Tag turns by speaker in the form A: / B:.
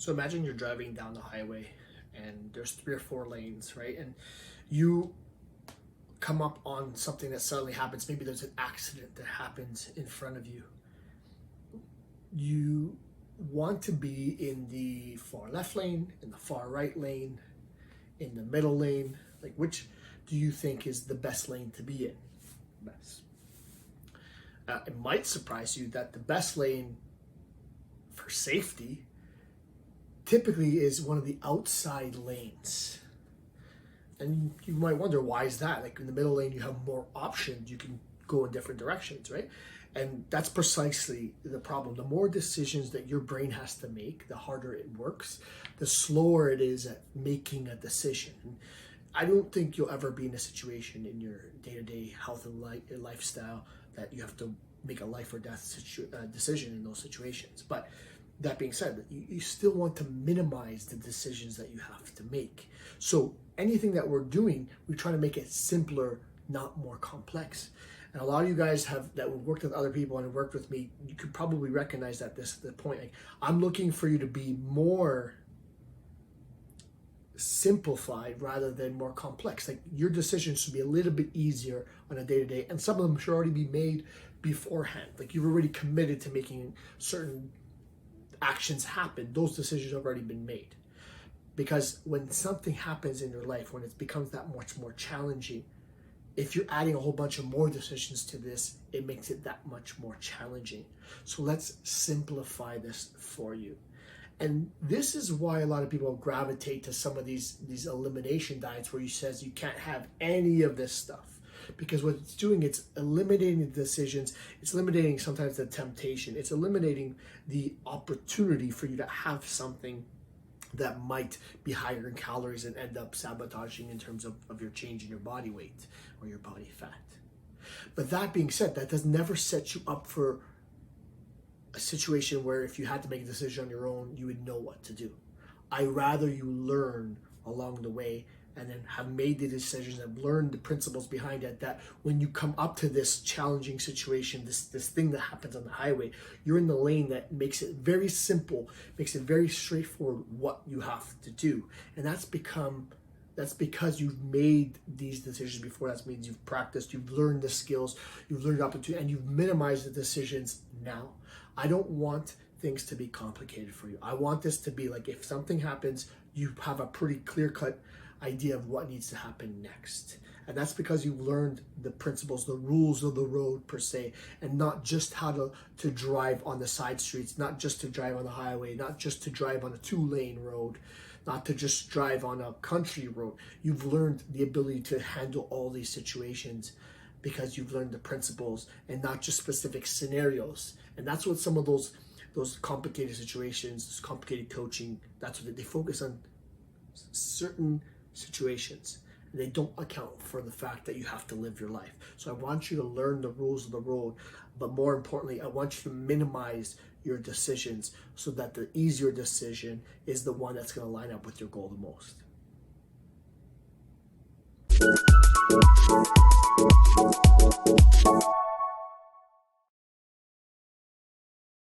A: So imagine you're driving down the highway and there's 3 or 4 lanes, right? And you come up on something that suddenly happens. Maybe there's an accident that happens in front of you. You want to be in the far left lane, in the far right lane, in the middle lane. Like, which do you think is the best lane to be in? Best. It might surprise you that the best lane for safety typically is one of the outside lanes. And you might wonder, why is that? Like, in the middle lane, you have more options. You can go in different directions, right? And that's precisely the problem. The more decisions that your brain has to make, the harder it works, the slower it is at making a decision. I don't think you'll ever be in a situation in your day-to-day health and lifestyle that you have to make a life or death decision in those situations. But that being said, you still want to minimize the decisions that you have to make. So anything that we're doing, we try to make it simpler, not more complex. And a lot of you guys that worked with other people and worked with me, you could probably recognize that the point. Like, I'm looking for you to be more simplified rather than more complex. Like, your decisions should be a little bit easier on a day-to-day, and some of them should already be made beforehand. Like, you've already committed to making certain actions happen. Those decisions have already been made. Because when something happens in your life, when it becomes that much more challenging, if you're adding a whole bunch of more decisions to this, it makes it that much more challenging. So let's simplify this for you. And this is why a lot of people gravitate to some of these elimination diets where you says you can't have any of this stuff. Because what it's doing, it's eliminating the decisions, it's eliminating sometimes the temptation, it's eliminating the opportunity for you to have something that might be higher in calories and end up sabotaging in terms of your change in your body weight or your body fat. But that being said, that does never set you up for a situation where if you had to make a decision on your own, you would know what to do. I rather you learn along the way and then have made the decisions and learned the principles behind it, that when you come up to this challenging situation, this thing that happens on the highway, you're in the lane that makes it very simple, makes it very straightforward what you have to do. And that's because you've made these decisions before. That means you've practiced, you've learned the skills, you've learned the opportunity, and you've minimized the decisions now. I don't want things to be complicated for you. I want this to be like, if something happens, you have a pretty clear-cut idea of what needs to happen next. And that's because you've learned the principles, the rules of the road per se, and not just how to drive on the side streets, not just to drive on the highway, not just to drive on a 2-lane road, not to just drive on a country road. You've learned the ability to handle all these situations because you've learned the principles and not just specific scenarios. And that's what some of those complicated situations, this complicated coaching, that's what they focus on, certain situations. They don't account for the fact that you have to live your life. So I want you to learn the rules of the road, but more importantly, I want you to minimize your decisions so that the easier decision is the one that's going to line up with your goal the most.